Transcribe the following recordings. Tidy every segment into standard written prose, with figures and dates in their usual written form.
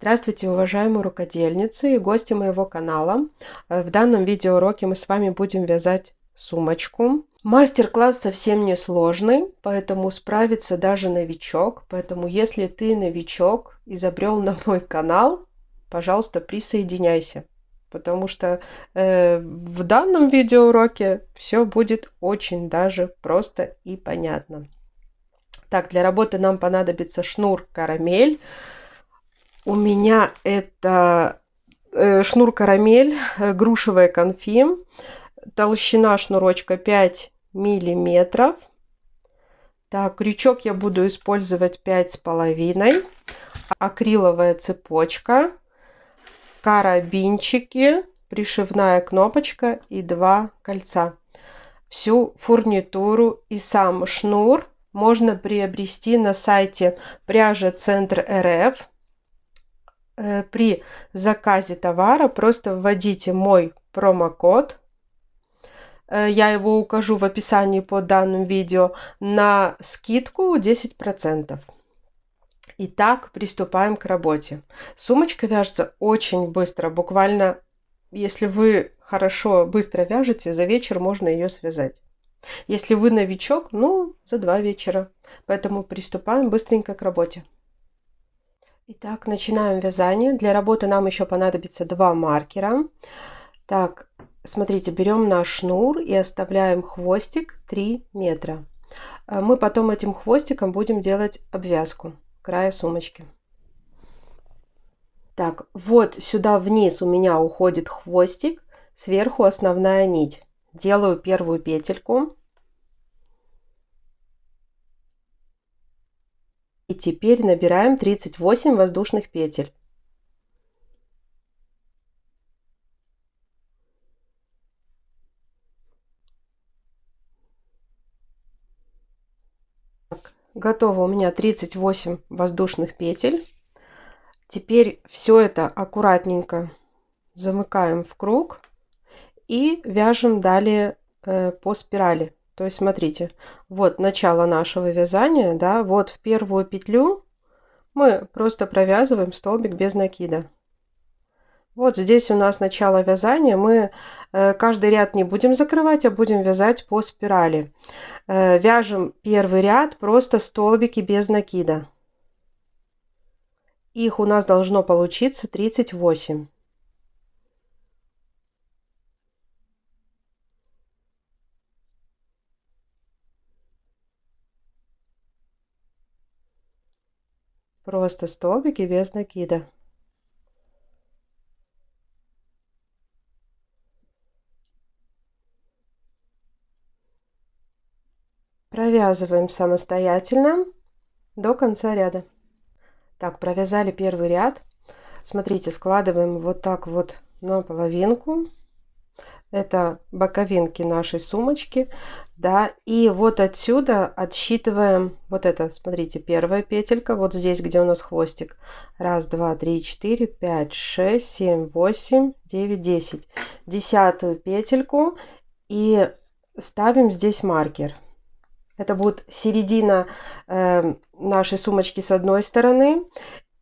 Здравствуйте, уважаемые рукодельницы и гости моего канала. В данном видеоуроке мы с вами будем вязать сумочку. Мастер-класс совсем не сложный, поэтому справится даже новичок. Поэтому если ты новичок и забрел на мой канал, пожалуйста, присоединяйся. Потому что в данном видеоуроке все будет очень даже просто и понятно. Так, для работы нам понадобится шнур карамель. У меня это шнур карамель, грушевая конфи. Толщина шнурочка 5 миллиметров. Так, крючок я буду использовать 5,5. Акриловая цепочка, карабинчики, пришивная кнопочка и 2 кольца. Всю фурнитуру и сам шнур можно приобрести на сайте Пряжа Центр РФ. При заказе товара просто вводите мой промокод. Я его укажу в описании под данным видео на скидку 10%. Итак, приступаем к работе. Сумочка вяжется очень быстро. Буквально, если вы хорошо быстро вяжете, за вечер можно ее связать. Если вы новичок, за 2 вечера. Поэтому приступаем быстренько к работе. Итак, начинаем вязание. Для работы нам еще понадобится 2 маркера. Так, смотрите, берем наш шнур и оставляем хвостик 3 метра. Мы потом этим хвостиком будем делать обвязку края сумочки. Так, вот сюда вниз у меня уходит хвостик, сверху основная нить. Делаю первую петельку. И теперь набираем 38 воздушных петель. Готово у меня 38 воздушных петель. Теперь все это аккуратненько замыкаем в круг и вяжем далее по спирали. То есть смотрите, вот начало нашего вязания, да, вот в первую петлю мы просто провязываем столбик без накида. Вот здесь у нас начало вязания, мы каждый ряд не будем закрывать, а будем вязать по спирали. Вяжем первый ряд просто столбики без накида. Их у нас должно получиться 38. Просто столбики без накида. Провязываем самостоятельно до конца ряда. Так, провязали первый ряд. Смотрите, складываем вот так вот на половинку. Это боковинки нашей сумочки, да, и вот отсюда отсчитываем вот это, смотрите, первая петелька, вот здесь, где у нас хвостик, 1, 2, 3, 4, 5, 6, 7, 8, 9, 10, 10-ю петельку и ставим здесь маркер. Это будет середина нашей сумочки с одной стороны.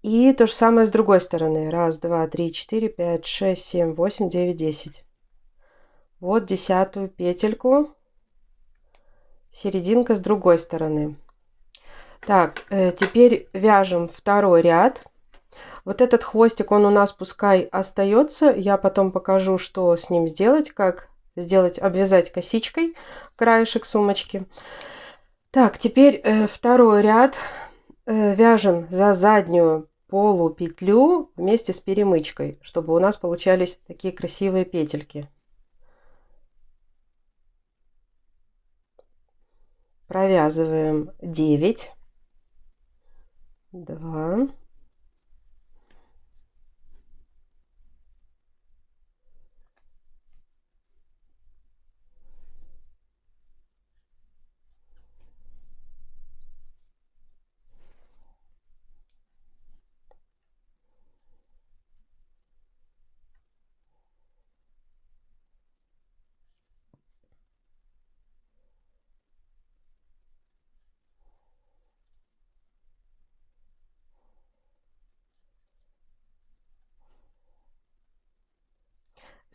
И то же самое с другой стороны. 1, 2, 3, 4, 5, 6, 7, 8, 9, 10. Вот 10-ю петельку. Серединка с другой стороны. Так, теперь вяжем второй ряд. Вот этот хвостик, он у нас пускай остается. Я потом покажу, что с ним сделать. Как сделать, обвязать косичкой краешек сумочки. Так, теперь второй ряд. Вяжем за заднюю полупетлю вместе с перемычкой, чтобы у нас получались такие красивые петельки. Провязываем 9, 2,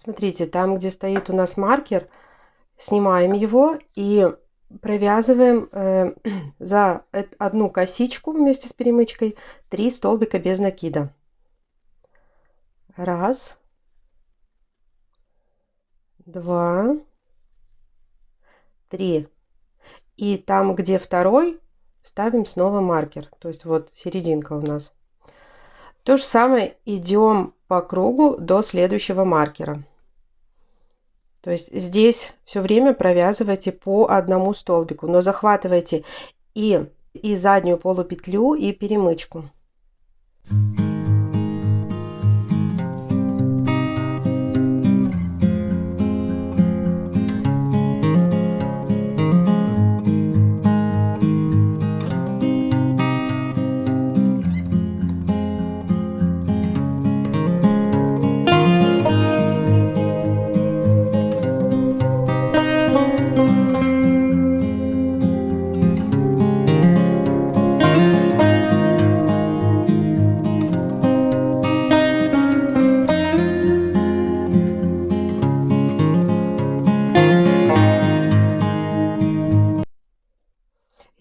Смотрите, там, где стоит у нас маркер, снимаем его и провязываем за одну косичку вместе с перемычкой 3 столбика без накида. Раз, два, три. И там, где второй, ставим снова маркер. То есть вот серединка у нас. То же самое идем по кругу до следующего маркера. То есть здесь все время провязывайте по одному столбику, но захватывайте и заднюю полупетлю, и перемычку.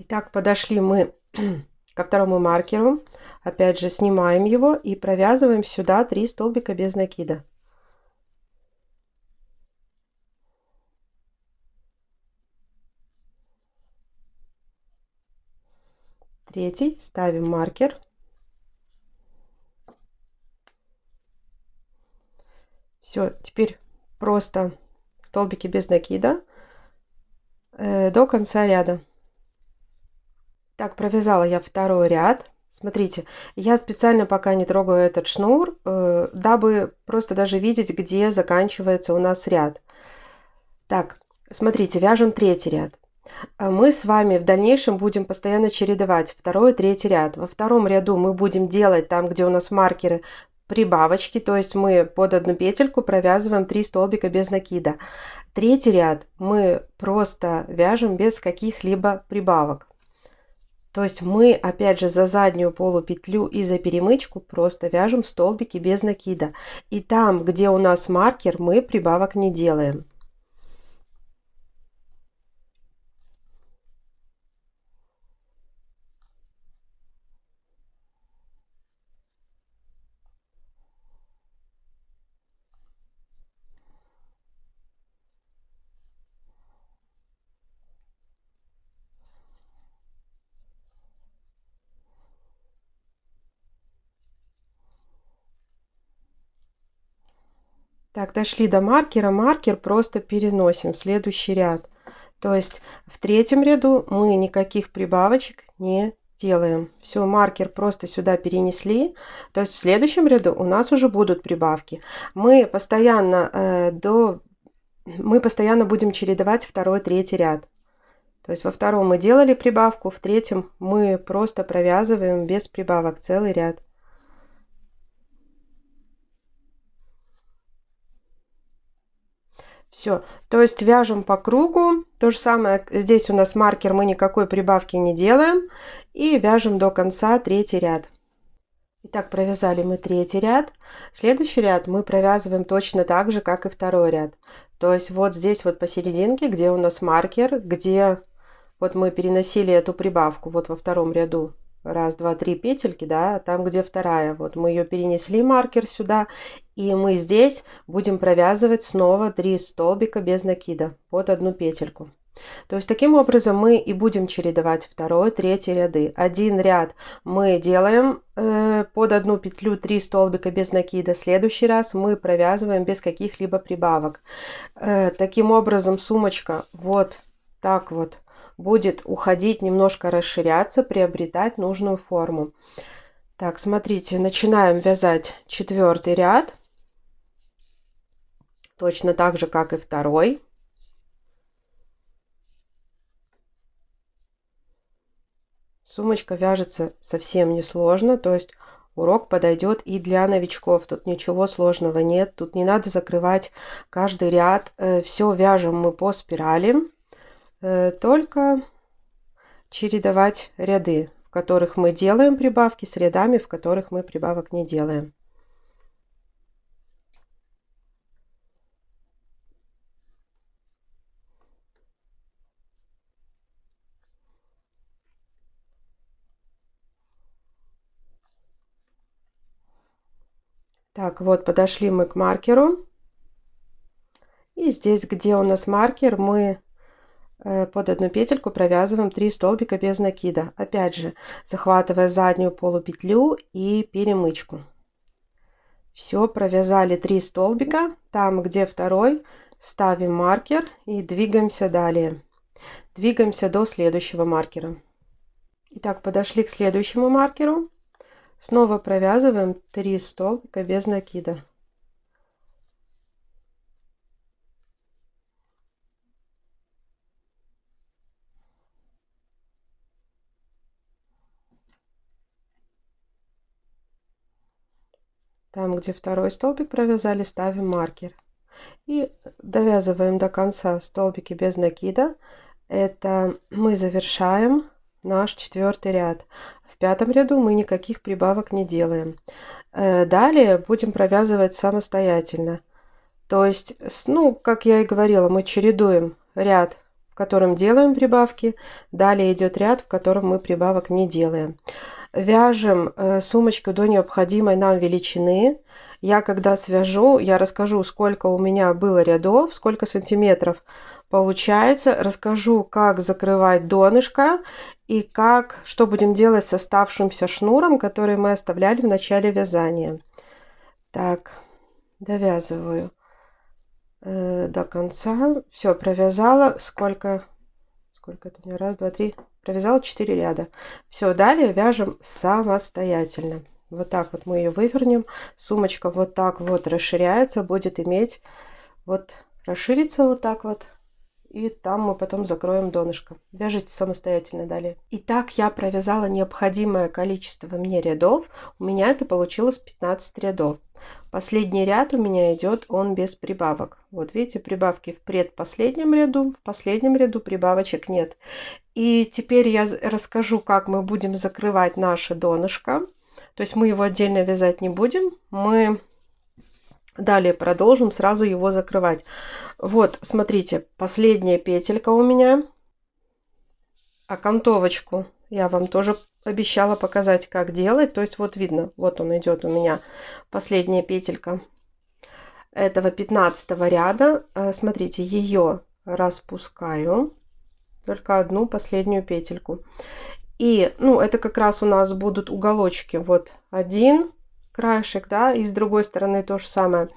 Итак, подошли мы ко второму маркеру. Опять же снимаем его и провязываем сюда 3 столбика без накида. Третий, ставим маркер. Все, теперь просто столбики без накида до конца ряда. Так, провязала я второй ряд. Смотрите, я специально пока не трогаю этот шнур, дабы просто даже видеть, где заканчивается у нас ряд. Так, смотрите, вяжем третий ряд. Мы с вами в дальнейшем будем постоянно чередовать второй и третий ряд. Во втором ряду мы будем делать там, где у нас маркеры, прибавочки, то есть мы под одну петельку провязываем 3 столбика без накида. Третий ряд мы просто вяжем без каких-либо прибавок. То есть мы опять же за заднюю полупетлю и за перемычку просто вяжем столбики без накида. И там, где у нас маркер, мы прибавок не делаем. Так, дошли до маркера. Маркер просто переносим в следующий ряд. То есть в третьем ряду мы никаких прибавочек не делаем. Все, маркер просто сюда перенесли. То есть в следующем ряду у нас уже будут прибавки. Мы постоянно будем чередовать второй, третий ряд. То есть во втором мы делали прибавку, в третьем мы просто провязываем без прибавок целый ряд. Все, то есть вяжем по кругу. То же самое здесь у нас маркер, мы никакой прибавки не делаем. И вяжем до конца третий ряд. Итак, провязали мы третий ряд. Следующий ряд мы провязываем точно так же, как и второй ряд. То есть вот здесь вот посерединке, где у нас маркер, где вот мы переносили эту прибавку, вот во втором ряду. Раз, два, три петельки, да, там, где вторая. Вот мы ее перенесли, маркер сюда. И мы здесь будем провязывать снова 3 столбика без накида под одну петельку. То есть таким образом мы и будем чередовать второй, третий ряды. Один ряд мы делаем под одну петлю 3 столбика без накида. Следующий раз мы провязываем без каких-либо прибавок. Таким образом сумочка вот так вот будет уходить, немножко расширяться, приобретать нужную форму. Так, смотрите, начинаем вязать четвертый ряд. Точно так же, как и второй. Сумочка вяжется совсем несложно, то есть урок подойдет и для новичков. Тут ничего сложного нет, тут не надо закрывать каждый ряд. Все вяжем мы по спирали, только чередовать ряды, в которых мы делаем прибавки, с рядами, в которых мы прибавок не делаем. Так, вот подошли мы к маркеру. И здесь, где у нас маркер, мы под одну петельку провязываем 3 столбика без накида. Опять же, захватывая заднюю полупетлю и перемычку. Все, провязали 3 столбика. Там, где второй, ставим маркер и двигаемся далее. Двигаемся до следующего маркера. Итак, подошли к следующему маркеру. Снова провязываем 3 столбика без накида. Там, где второй столбик провязали, ставим маркер. И довязываем до конца столбики без накида. Это мы завершаем наш 4-й ряд. В 5-м ряду мы никаких прибавок не делаем. Далее будем провязывать самостоятельно. То есть, ну, как я и говорила, мы чередуем ряд, в котором делаем прибавки. Далее идет ряд, в котором мы прибавок не делаем. Вяжем сумочку до необходимой нам величины. Я когда свяжу, я расскажу, сколько у меня было рядов, сколько сантиметров получается. Расскажу, как закрывать донышко и как, что будем делать с оставшимся шнуром, который мы оставляли в начале вязания. Так, довязываю до конца. Все, провязала. Сколько это у меня? Раз, два, три. Провязала 4 ряда. Все, далее вяжем самостоятельно. Вот так вот мы ее вывернем. Сумочка вот так вот расширяется, будет иметь вот расширится вот так вот. И там мы потом закроем донышко. Вяжите самостоятельно далее. Итак, я провязала необходимое количество мне рядов. У меня это получилось 15 рядов. Последний ряд у меня идет он без прибавок. Вот видите, прибавки в предпоследнем ряду, в последнем ряду прибавочек нет. И теперь я расскажу, как мы будем закрывать наше донышко. То есть мы его отдельно вязать не будем. Мы далее продолжим сразу его закрывать. Вот, смотрите, последняя петелька у меня. Окантовочку я вам тоже обещала показать, как делать. То есть вот видно, вот он идет у меня последняя петелька этого 15 ряда. Смотрите, ее распускаю, только одну последнюю петельку. И, ну, это как раз у нас будут уголочки. Вот один краешек, да, и с другой стороны то же самое.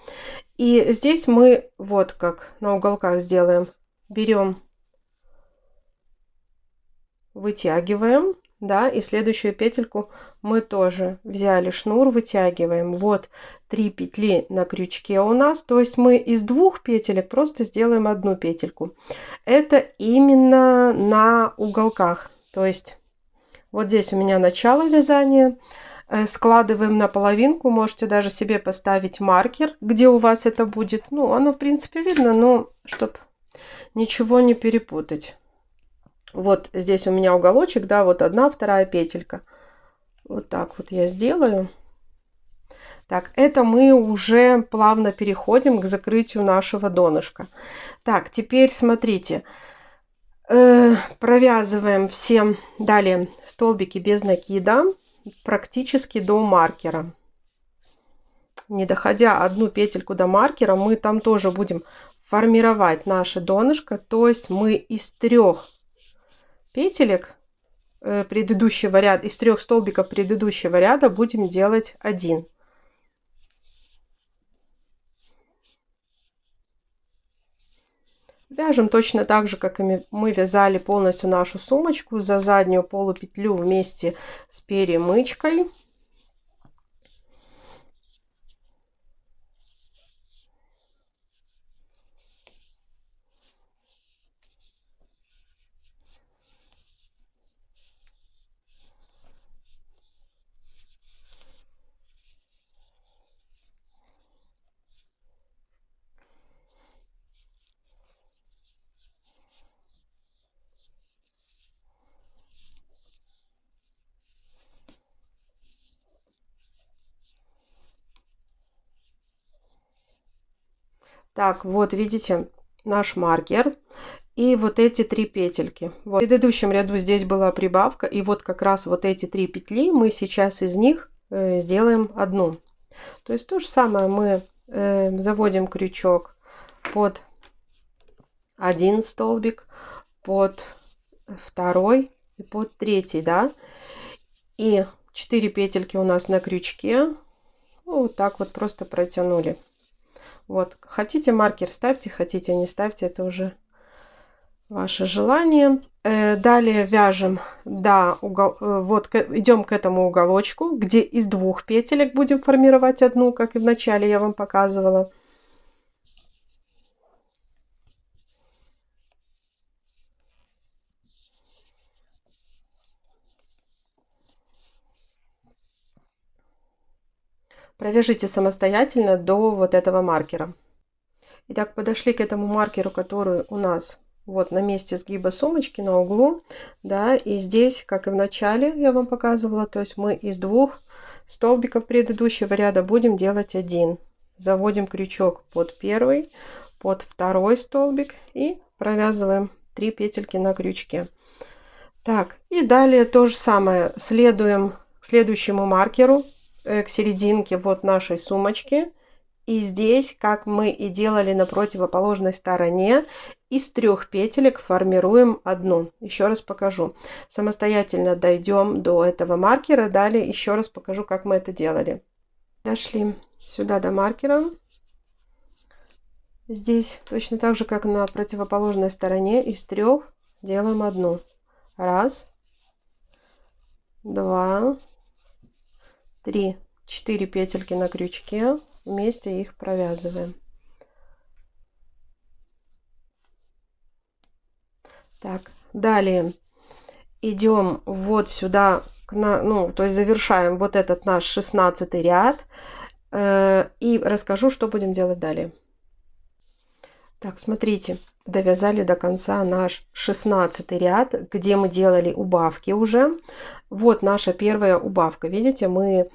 И здесь мы вот как на уголках сделаем. Берем, вытягиваем, да, и следующую петельку мы тоже взяли шнур, вытягиваем. Вот 3 петли на крючке у нас, то есть мы из 2 петелек просто сделаем одну петельку. Это именно на уголках, то есть вот здесь у меня начало вязания. Складываем на половинку, можете даже себе поставить маркер, где у вас это будет. Ну, оно в принципе видно, но чтобы ничего не перепутать. Вот здесь у меня уголочек, да, вот одна, вторая петелька. Вот так вот я сделаю. Так, это мы уже плавно переходим к закрытию нашего донышка. Так, теперь смотрите. Провязываем все далее столбики без накида практически до маркера. Не доходя одну петельку до маркера, мы там тоже будем формировать наше донышко. То есть мы из 3 петелек предыдущего ряда, из 3 столбиков предыдущего ряда будем делать один. Вяжем точно так же, как и мы вязали полностью нашу сумочку, за заднюю полупетлю вместе с перемычкой. Так, вот видите наш маркер и вот эти 3 петельки. Вот. В предыдущем ряду здесь была прибавка, и вот как раз вот эти 3 петли мы сейчас из них сделаем одну. То есть то же самое мы заводим крючок под один столбик, под второй и под третий, да, и 4 петельки у нас на крючке. Вот так вот просто протянули. Вот, хотите маркер ставьте, хотите не ставьте, это уже ваше желание. Далее вяжем вот идем к этому уголочку, где из 2 петелек будем формировать одну, как и в начале я вам показывала. Провяжите самостоятельно до вот этого маркера. Итак, подошли к этому маркеру, который у нас вот на месте сгиба сумочки, на углу, да, и здесь, как и в начале я вам показывала, то есть мы из 2 столбиков предыдущего ряда будем делать 1. Заводим крючок под первый, под второй столбик и провязываем 3 петельки на крючке. Так, и далее то же самое, следуем к следующему маркеру, к серединке вот нашей сумочки. И здесь, как мы и делали на противоположной стороне, из 3 петелек формируем одну. Еще раз покажу. Самостоятельно дойдем до этого маркера. Далее еще раз покажу, как мы это делали. Дошли сюда до маркера. Здесь точно так же, как на противоположной стороне, из 3 делаем одну. Раз, два, 3, 4 петельки на крючке. Вместе их провязываем. Так, далее идем вот сюда, то есть завершаем вот этот наш 16 ряд. И расскажу, что будем делать далее. Так, смотрите, довязали до конца наш 16 ряд, где мы делали убавки уже. Вот наша первая убавка. Видите, мы...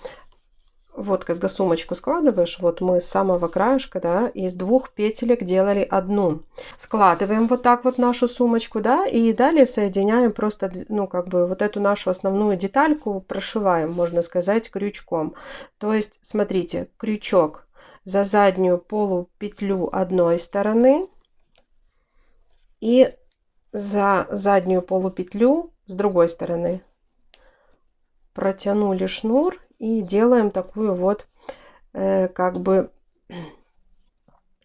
Вот, когда сумочку складываешь, вот мы с самого краешка, да, из 2 петелек делали одну. Складываем вот так вот нашу сумочку, да, и далее соединяем просто, как бы вот эту нашу основную детальку прошиваем, можно сказать, крючком. То есть, смотрите, крючок за заднюю полупетлю одной стороны и за заднюю полупетлю с другой стороны. Протянули шнур. И делаем такую вот как бы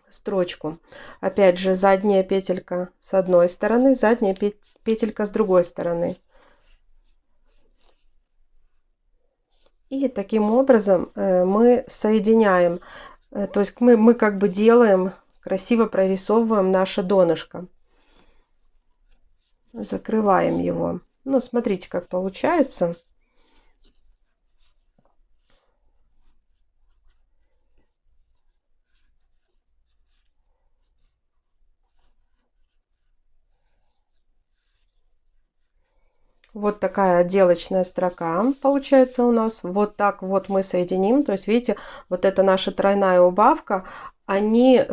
строчку. Опять же, задняя петелька с одной стороны, задняя петелька с другой стороны. И таким образом мы соединяем, то есть мы как бы делаем, красиво прорисовываем наше донышко. Закрываем его. Ну, смотрите, как получается. Вот такая отделочная строка получается у нас. Вот так вот мы соединим. То есть, видите, вот это наша тройная убавка. Они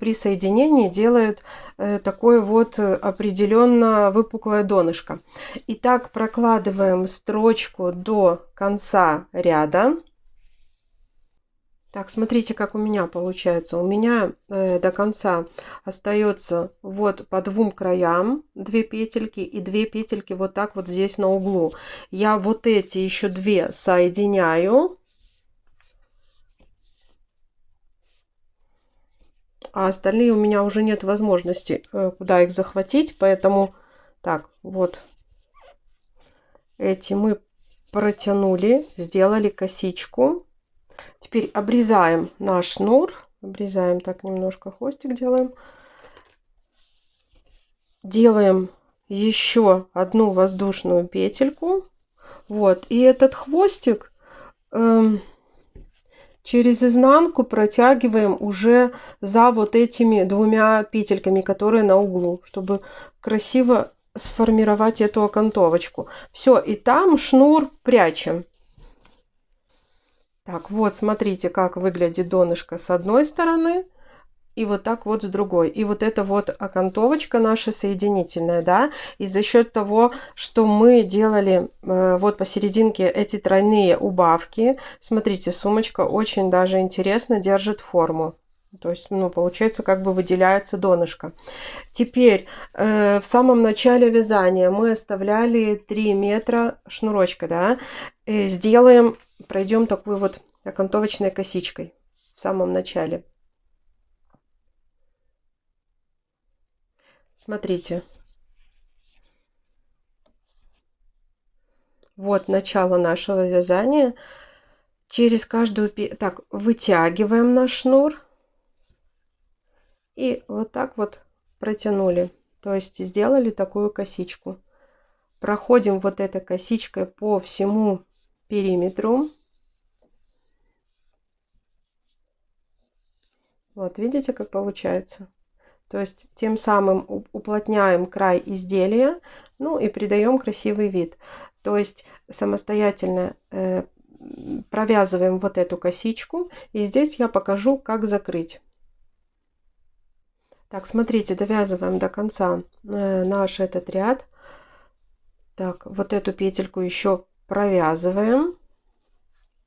при соединении делают такое вот определенно выпуклое донышко. Итак, прокладываем строчку до конца ряда. Так, смотрите, как у меня получается. У меня до конца остается вот по 2 краям 2 петельки и 2 петельки вот так вот здесь на углу. Я вот эти еще 2 соединяю. А остальные у меня уже нет возможности куда их захватить. Поэтому так, вот эти мы протянули, сделали косичку. Теперь обрезаем наш шнур. Обрезаем так немножко, хвостик делаем. Делаем еще одну воздушную петельку. Вот. И этот хвостик через изнанку протягиваем уже за вот этими 2 петельками, которые на углу, чтобы красиво сформировать эту окантовочку. Все, и там шнур прячем. Так, вот смотрите, как выглядит донышко с одной стороны. и вот так вот с другой. И вот эта вот окантовочка наша соединительная, да, и за счет того, что мы делали вот посерединке эти тройные убавки, смотрите, сумочка очень даже интересно держит форму. То есть, ну, получается, как бы выделяется донышко. Теперь в самом начале вязания мы оставляли 3 метра шнурочка, да, сделаем, пройдем такой вот окантовочной косичкой в самом начале. Смотрите. Вот начало нашего вязания. Через каждую... Так, вытягиваем наш шнур. И вот так вот протянули. То есть сделали такую косичку. Проходим вот этой косичкой по всему периметру. Вот видите, как получается. То есть тем самым уплотняем край изделия, ну и придаем красивый вид. То есть самостоятельно провязываем вот эту косичку. И здесь я покажу, как закрыть. Так, смотрите, довязываем до конца наш этот ряд. Так, вот эту петельку еще провязываем.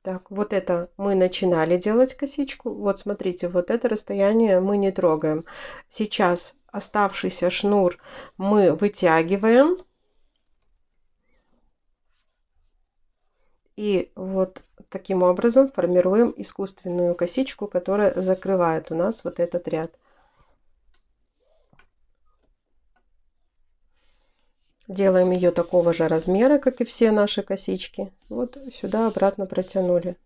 Так, вот это мы начинали делать косичку. Вот смотрите, вот это расстояние мы не трогаем. Сейчас оставшийся шнур мы вытягиваем. И вот таким образом формируем искусственную косичку, которая закрывает у нас вот этот ряд. Делаем ее такого же размера, как и все наши косички. Вот сюда обратно протянули.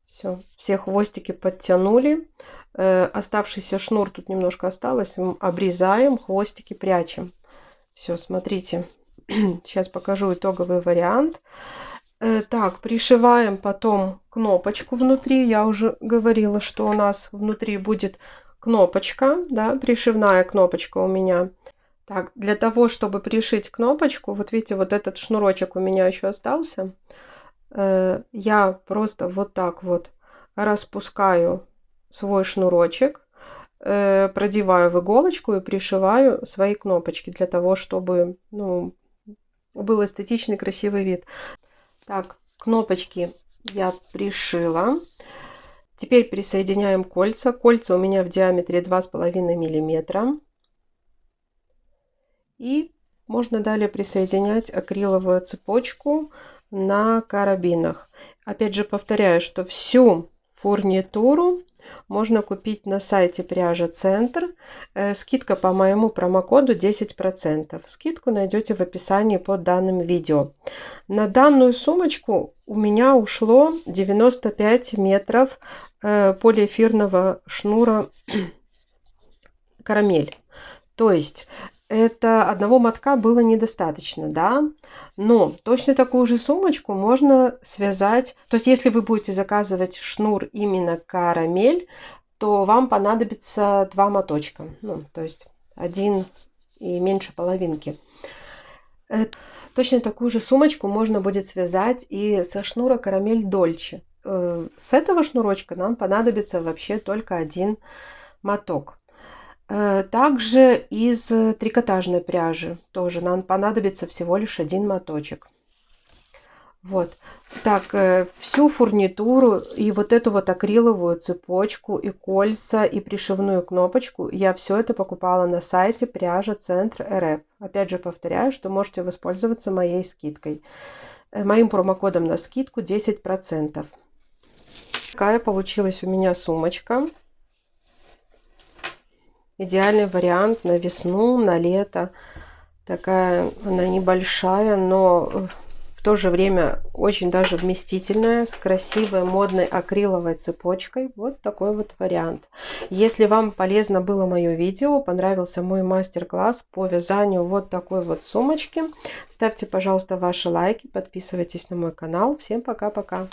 Все, все хвостики подтянули. Оставшийся шнур тут немножко осталось. Обрезаем, хвостики прячем. Все, смотрите. Сейчас покажу итоговый вариант. Так, пришиваем потом кнопочку внутри. Я уже говорила, что у нас внутри будет кнопочка, да, пришивная кнопочка у меня. Так, для того, чтобы пришить кнопочку, вот видите, вот этот шнурочек у меня еще остался. Я просто вот так вот распускаю свой шнурочек, продеваю в иголочку и пришиваю свои кнопочки для того, чтобы, ну, был эстетичный красивый вид. Так, кнопочки я пришила. Теперь присоединяем кольца. Кольца у меня в диаметре 2,5 миллиметра. И можно далее присоединять акриловую цепочку на карабинах. Опять же повторяю, что всю фурнитуру можно купить на сайте пряжа Центр. Скидка по моему промокоду 10%. Скидку найдете в описании под данным видео. На данную сумочку у меня ушло 95 метров полиэфирного шнура карамель. То есть это одного мотка было недостаточно, да, но точно такую же сумочку можно связать. То есть если вы будете заказывать шнур именно карамель, то вам понадобится 2 моточка, ну, то есть 1 и меньше половинки. Точно такую же сумочку можно будет связать и со шнура карамель Дольче. С этого шнурочка нам понадобится вообще только 1 моток. Также из трикотажной пряжи тоже нам понадобится всего лишь 1 моточек. Вот. Так, всю фурнитуру и вот эту вот акриловую цепочку, и кольца, и пришивную кнопочку я все это покупала на сайте пряжа Центр РФ. Опять же повторяю, что можете воспользоваться моей скидкой. Моим промокодом на скидку 10%. Такая получилась у меня сумочка. Идеальный вариант на весну, на лето. Такая она небольшая, но в то же время очень даже вместительная, с красивой модной акриловой цепочкой. Вот такой вот вариант. Если вам полезно было мое видео, понравился мой мастер-класс по вязанию вот такой вот сумочки, ставьте, пожалуйста, ваши лайки, подписывайтесь на мой канал. Всем пока-пока!